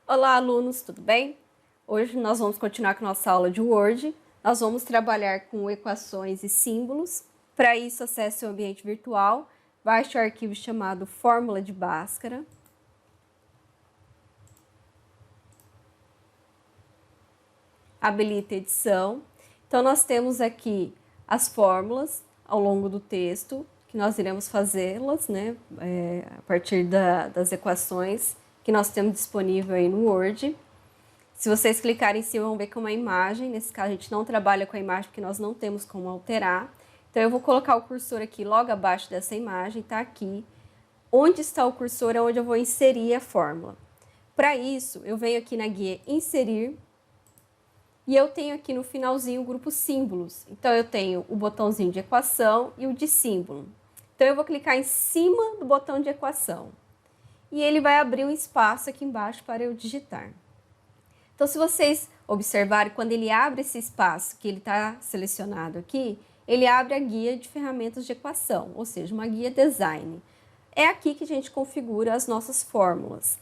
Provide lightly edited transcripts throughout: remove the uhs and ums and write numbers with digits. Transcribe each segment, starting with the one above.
Olá, alunos, tudo bem? Hoje nós vamos continuar com a nossa aula de Word. Nós vamos trabalhar com equações e símbolos. Para isso, acesse o ambiente virtual, baixe o arquivo chamado Fórmula de Bhaskara. Habilite a edição. Então, nós temos aqui as fórmulas ao longo do texto, que nós iremos fazê-las, né, a partir das equações que nós temos disponível aí no Word. Se vocês clicarem em cima, vão ver que é uma imagem. Nesse caso, a gente não trabalha com a imagem porque nós não temos como alterar. Então, eu vou colocar o cursor aqui logo abaixo dessa imagem, tá aqui. Onde está o cursor é onde eu vou inserir a fórmula. Para isso, eu venho aqui na guia Inserir. E eu tenho aqui no finalzinho o grupo símbolos. Então, eu tenho o botãozinho de equação e o de símbolo. Então, eu vou clicar em cima do botão de equação. E ele vai abrir um espaço aqui embaixo para eu digitar. Então, se vocês observarem, quando ele abre esse espaço que ele está selecionado aqui, ele abre a guia de ferramentas de equação, ou seja, uma guia design. É aqui que a gente configura as nossas fórmulas.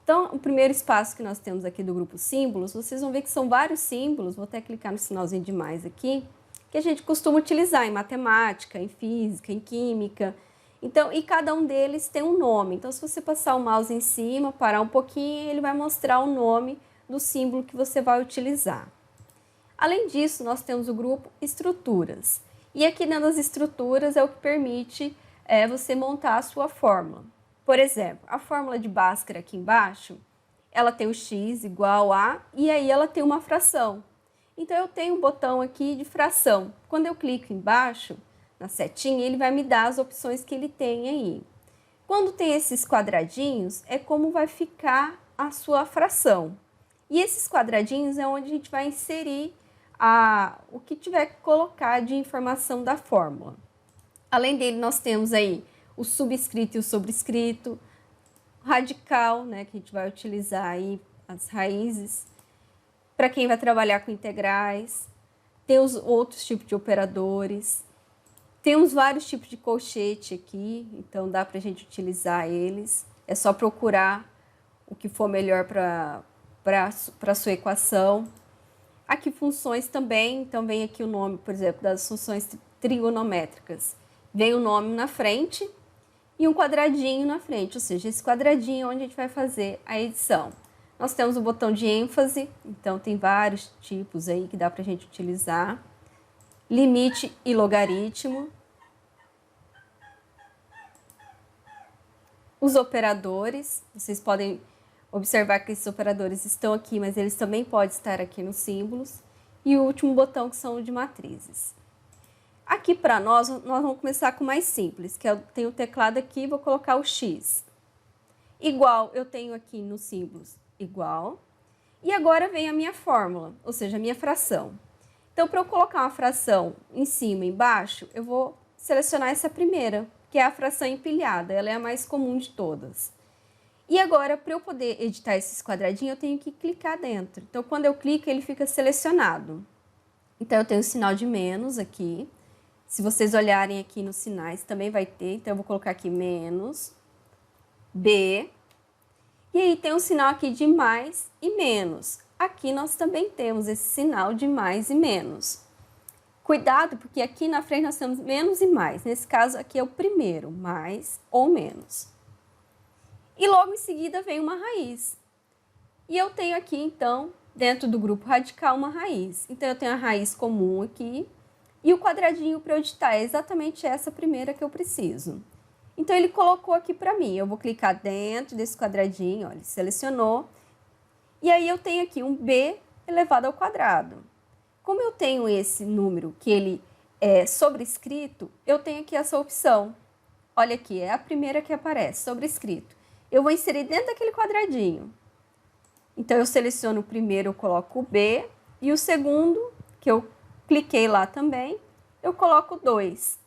Então, o primeiro espaço que nós temos aqui do grupo símbolos, vocês vão ver que são vários símbolos, vou até clicar no sinalzinho de mais aqui, que a gente costuma utilizar em matemática, em física, em química. Então, e cada um deles tem um nome. Então, se você passar o mouse em cima, parar um pouquinho, ele vai mostrar o nome do símbolo que você vai utilizar. Além disso, nós temos o grupo estruturas. E aqui dentro das estruturas é o que permite você montar a sua fórmula. Por exemplo, a fórmula de Bhaskara aqui embaixo, ela tem o x igual a, e aí ela tem uma fração. Então, eu tenho um botão aqui de fração. Quando eu clico embaixo, na setinha, ele vai me dar as opções que ele tem aí. Quando tem esses quadradinhos, é como vai ficar a sua fração. E esses quadradinhos é onde a gente vai inserir o que tiver que colocar de informação da fórmula. Além dele, nós temos aí o subscrito e o sobrescrito, o radical, né, que a gente vai utilizar aí as raízes, para quem vai trabalhar com integrais, tem os outros tipos de operadores, temos vários tipos de colchete aqui, então dá para a gente utilizar eles, é só procurar o que for melhor para a sua equação. Aqui funções também, então vem aqui o nome, por exemplo, das funções trigonométricas. Vem o nome na frente e um quadradinho na frente, ou seja, esse quadradinho é onde a gente vai fazer a edição. Nós temos o botão de ênfase, então tem vários tipos aí que dá para a gente utilizar. Limite e logaritmo. Os operadores, vocês podem observar que esses operadores estão aqui, mas eles também podem estar aqui nos símbolos. E o último botão, que são o de matrizes. Aqui para nós vamos começar com o mais simples, que eu tenho o teclado aqui, vou colocar o X. Igual, eu tenho aqui nos símbolos, igual. E agora vem a minha fórmula, ou seja, a minha fração. Então, para eu colocar uma fração em cima e embaixo, eu vou selecionar essa primeira, que é a fração empilhada, ela é a mais comum de todas. E agora, para eu poder editar esses quadradinhos, eu tenho que clicar dentro. Então, quando eu clico, ele fica selecionado. Então, eu tenho o sinal de menos aqui. Se vocês olharem aqui nos sinais, também vai ter. Então, eu vou colocar aqui menos, B. E aí, tem um sinal aqui de mais e menos. Aqui nós também temos esse sinal de mais e menos. Cuidado, porque aqui na frente nós temos menos e mais. Nesse caso, aqui é o primeiro, mais ou menos. E logo em seguida vem uma raiz. E eu tenho aqui, então, dentro do grupo radical, uma raiz. Então, eu tenho a raiz comum aqui. E o quadradinho para eu editar é exatamente essa primeira que eu preciso. Então, ele colocou aqui para mim. Eu vou clicar dentro desse quadradinho, olha, ele selecionou. E aí, eu tenho aqui um b elevado ao quadrado. Como eu tenho esse número que ele é sobrescrito, eu tenho aqui essa opção. Olha aqui, é a primeira que aparece, sobrescrito. Eu vou inserir dentro daquele quadradinho. Então, eu seleciono o primeiro, eu coloco o b. E o segundo, que eu cliquei lá também, eu coloco 2.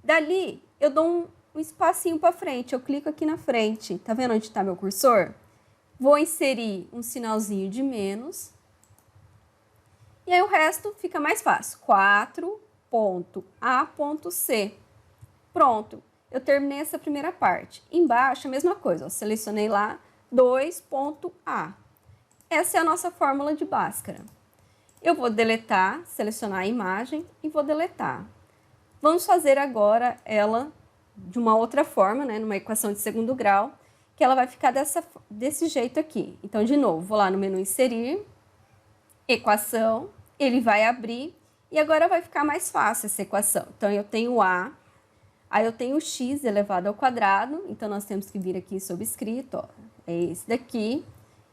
Dali, eu dou um espacinho para frente, eu clico aqui na frente. Tá vendo onde está meu cursor? Vou inserir um sinalzinho de menos. E aí o resto fica mais fácil. 4.A.C. Pronto, eu terminei essa primeira parte. Embaixo, a mesma coisa, ó, selecionei lá 2.A. essa é a nossa fórmula de Bhaskara. Eu vou deletar, selecionar a imagem e vou deletar. Vamos fazer agora ela de uma outra forma, né, numa equação de segundo grau, que ela vai ficar desse jeito aqui. Então, de novo, vou lá no menu Inserir, Equação, ele vai abrir e agora vai ficar mais fácil essa equação. Então, eu tenho A, aí eu tenho x elevado ao quadrado, então nós temos que vir aqui sobrescrito, ó, é esse daqui.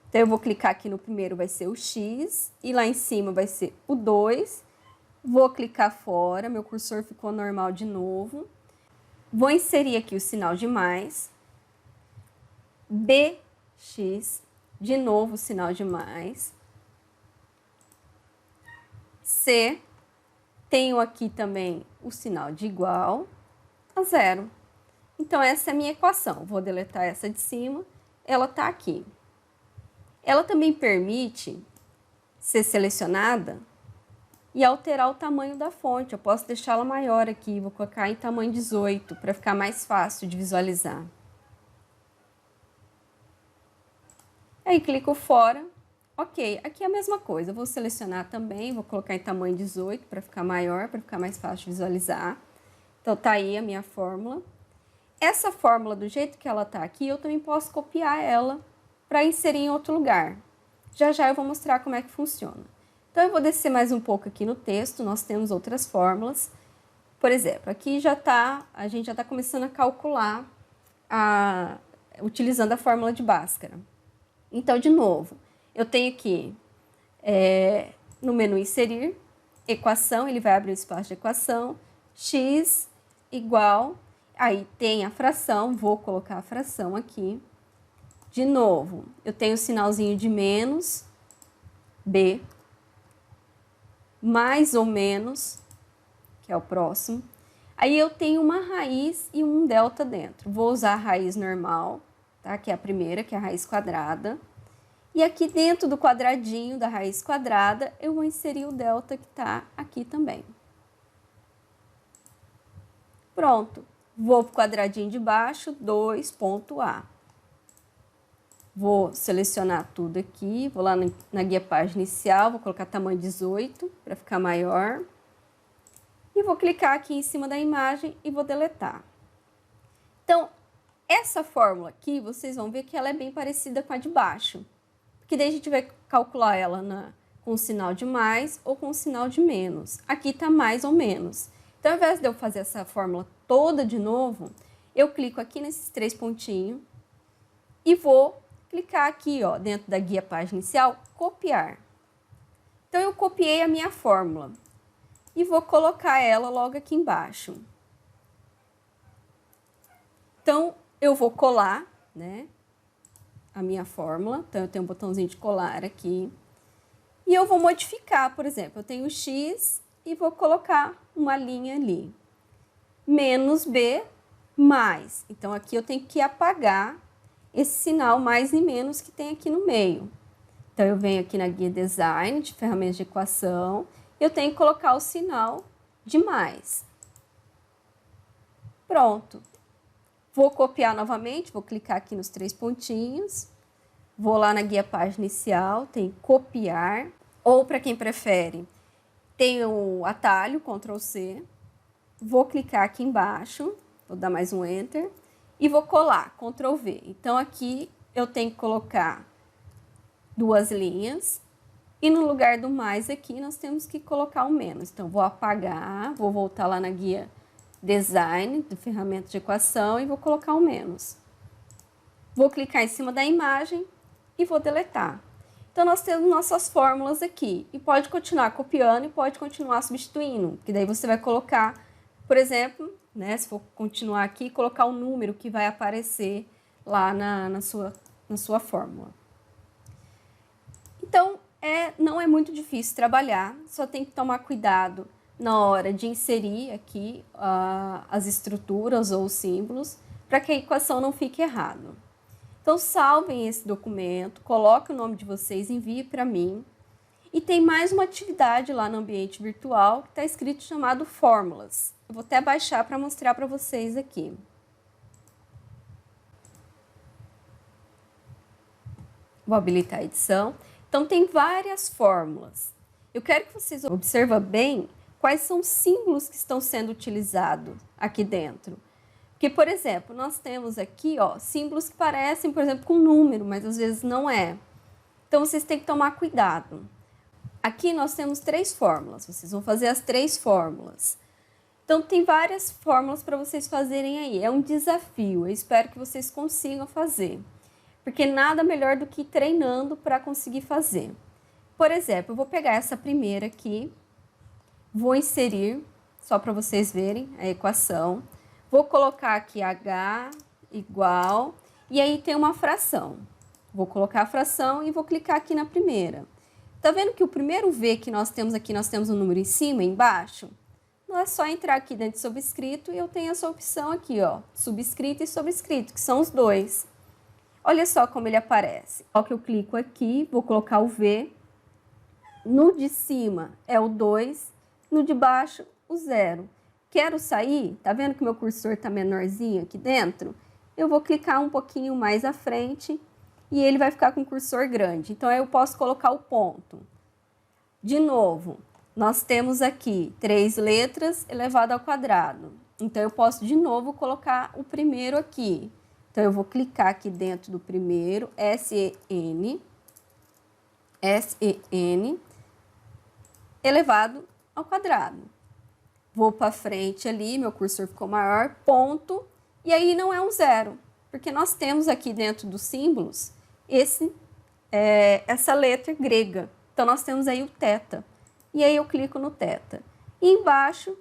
Então, eu vou clicar aqui no primeiro, vai ser o x, e lá em cima vai ser o 2. Vou clicar fora, meu cursor ficou normal de novo. Vou inserir aqui o sinal de mais. Bx, de novo o sinal de mais. C, tenho aqui também o sinal de igual a zero. Então, essa é a minha equação. Vou deletar essa de cima, ela está aqui. Ela também permite ser selecionada e alterar o tamanho da fonte. Eu posso deixá-la maior aqui, vou colocar em tamanho 18, para ficar mais fácil de visualizar. Aí, clico fora. Ok, aqui é a mesma coisa. Eu vou selecionar também, vou colocar em tamanho 18, para ficar maior, para ficar mais fácil de visualizar. Então, tá aí a minha fórmula. Essa fórmula, do jeito que ela tá aqui, eu também posso copiar ela para inserir em outro lugar. Já já eu vou mostrar como é que funciona. Então, eu vou descer mais um pouco aqui no texto, nós temos outras fórmulas. Por exemplo, aqui a gente já está começando a calcular utilizando a fórmula de Bhaskara. Então, de novo, eu tenho aqui no menu Inserir, Equação, ele vai abrir o espaço de equação, x igual, aí tem a fração, vou colocar a fração aqui. De novo, eu tenho o sinalzinho de menos, b, mais ou menos, que é o próximo. Aí eu tenho uma raiz e um delta dentro. Vou usar a raiz normal, tá? Que é a primeira, que é a raiz quadrada. E aqui dentro do quadradinho da raiz quadrada, eu vou inserir o delta que está aqui também. Pronto. Vou para o quadradinho de baixo, 2.a. Vou selecionar tudo aqui, vou lá na guia página inicial, vou colocar tamanho 18 para ficar maior. E vou clicar aqui em cima da imagem e vou deletar. Então, essa fórmula aqui, vocês vão ver que ela é bem parecida com a de baixo. Porque daí a gente vai calcular ela com o sinal de mais ou com o sinal de menos. Aqui está mais ou menos. Então, ao invés de eu fazer essa fórmula toda de novo, eu clico aqui nesses 3 pontinhos e vou clicar aqui, ó, dentro da guia página inicial, copiar. Então, eu copiei a minha fórmula e vou colocar ela logo aqui embaixo. Então, eu vou colar, né, a minha fórmula. Então, eu tenho um botãozinho de colar aqui. E eu vou modificar, por exemplo, eu tenho x e vou colocar uma linha ali. Menos b mais. Então, aqui eu tenho que apagar esse sinal mais e menos que tem aqui no meio. Então, eu venho aqui na guia Design de ferramentas de equação, eu tenho que colocar o sinal de mais. Pronto. Vou copiar novamente, vou clicar aqui nos 3 pontinhos, vou lá na guia página inicial, tem copiar, ou para quem prefere, tem o atalho, Ctrl C, vou clicar aqui embaixo, vou dar mais um Enter, e vou colar, Ctrl V. Então, aqui eu tenho que colocar 2 linhas, e no lugar do mais aqui, nós temos que colocar o menos. Então, vou apagar, vou voltar lá na guia Design, de ferramentas de equação, e vou colocar o menos. Vou clicar em cima da imagem e vou deletar. Então, nós temos nossas fórmulas aqui. E pode continuar copiando e pode continuar substituindo. Que daí você vai colocar, por exemplo, né, se for continuar aqui, colocar o número que vai aparecer lá na sua fórmula. Então, não é muito difícil trabalhar, só tem que tomar cuidado na hora de inserir aqui as estruturas ou os símbolos, para que a equação não fique errada. Então, salvem esse documento, coloquem o nome de vocês, envie para mim. E tem mais uma atividade lá no ambiente virtual que está escrito chamado Fórmulas. Eu vou até baixar para mostrar para vocês aqui. Vou habilitar a edição. Então, tem várias fórmulas. Eu quero que vocês observem bem quais são os símbolos que estão sendo utilizados aqui dentro. Porque, por exemplo, nós temos aqui, ó, símbolos que parecem, por exemplo, com número, mas às vezes não é. Então, vocês têm que tomar cuidado. Aqui nós temos 3 fórmulas, vocês vão fazer as 3 fórmulas. Então, tem várias fórmulas para vocês fazerem aí. É um desafio, eu espero que vocês consigam fazer. Porque nada melhor do que treinando para conseguir fazer. Por exemplo, eu vou pegar essa primeira aqui, vou inserir, só para vocês verem a equação. Vou colocar aqui H igual, e aí tem uma fração. Vou colocar a fração e vou clicar aqui na primeira. Tá vendo que o primeiro V que nós temos aqui, nós temos um número em cima e embaixo? Não é só entrar aqui dentro de subscrito e eu tenho essa opção aqui, ó, subscrito e sobrescrito, que são os dois. Olha só como ele aparece. Ó, que eu clico aqui, vou colocar o V. No de cima é o 2, no de baixo o 0. Quero sair, tá vendo que meu cursor tá menorzinho aqui dentro? Eu vou clicar um pouquinho mais à frente e ele vai ficar com o cursor grande. Então, aí eu posso colocar o ponto. De novo, nós temos aqui 3 letras elevado ao quadrado. Então, eu posso de novo colocar o primeiro aqui. Então, eu vou clicar aqui dentro do primeiro, SEN, elevado ao quadrado. Vou para frente ali, meu cursor ficou maior, ponto, e aí não é um 0, porque nós temos aqui dentro dos símbolos essa letra grega. Então, nós temos aí o θ, e aí eu clico no θ. E embaixo,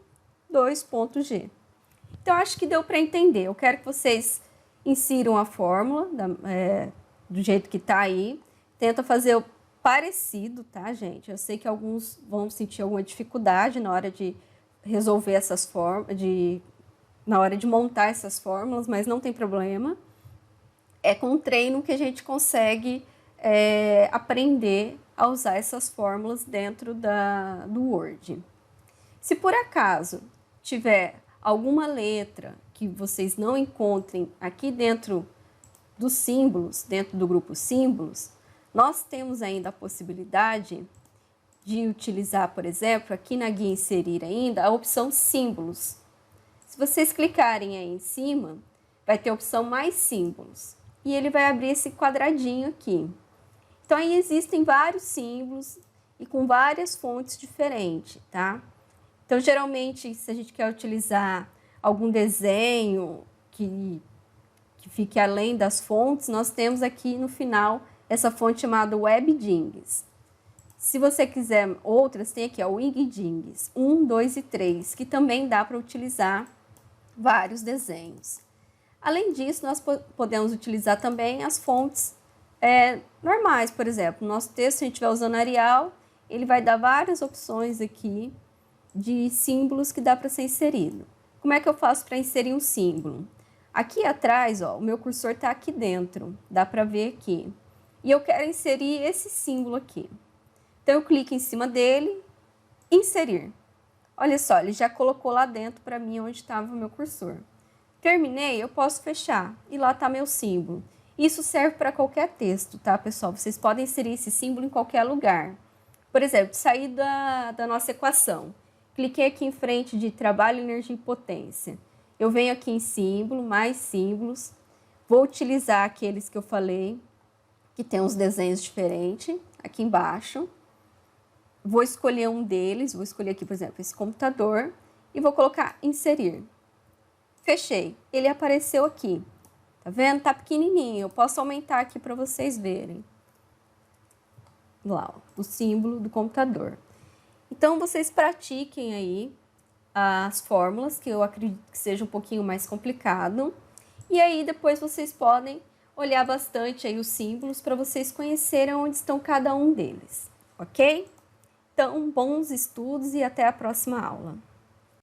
2.g. Então, acho que deu para entender. Eu quero que vocês insiram a fórmula do jeito que está aí. Tenta fazer o parecido, tá, gente? Eu sei que alguns vão sentir alguma dificuldade na hora de resolver essas fórmulas, na hora de montar essas fórmulas, mas não tem problema. É com o treino que a gente consegue aprender a usar essas fórmulas dentro do Word. Se por acaso tiver alguma letra que vocês não encontrem aqui dentro dos símbolos, dentro do grupo símbolos, nós temos ainda a possibilidade de utilizar, por exemplo, aqui na guia inserir ainda, a opção símbolos. Se vocês clicarem aí em cima, vai ter a opção mais símbolos. E ele vai abrir esse quadradinho aqui. Então, aí existem vários símbolos e com várias fontes diferentes, tá? Então, geralmente, se a gente quer utilizar algum desenho que fique além das fontes, nós temos aqui no final essa fonte chamada WebDings. Se você quiser outras, tem aqui ó, o Wingdings 1, 2 e 3, que também dá para utilizar vários desenhos. Além disso, nós podemos utilizar também as fontes normais, por exemplo. No nosso texto, se a gente estiver usando Arial, ele vai dar várias opções aqui de símbolos que dá para ser inserido. Como é que eu faço para inserir um símbolo? Aqui atrás, ó, o meu cursor está aqui dentro, dá para ver aqui. E eu quero inserir esse símbolo aqui. Então, eu clico em cima dele, inserir. Olha só, ele já colocou lá dentro para mim onde estava o meu cursor. Terminei, eu posso fechar e lá está meu símbolo. Isso serve para qualquer texto, tá, pessoal? Vocês podem inserir esse símbolo em qualquer lugar. Por exemplo, sair da nossa equação. Cliquei aqui em frente de trabalho, energia e potência. Eu venho aqui em símbolo, mais símbolos. Vou utilizar aqueles que eu falei, que tem uns desenhos diferentes, aqui embaixo. Vou escolher um deles, vou escolher aqui, por exemplo, esse computador. E vou colocar inserir. Fechei. Ele apareceu aqui. Tá vendo? Tá pequenininho. Eu posso aumentar aqui para vocês verem. Lá, ó, o símbolo do computador. Então, vocês pratiquem aí as fórmulas, que eu acredito que seja um pouquinho mais complicado. E aí, depois vocês podem olhar bastante aí os símbolos para vocês conhecerem onde estão cada um deles, ok? Então, bons estudos e até a próxima aula.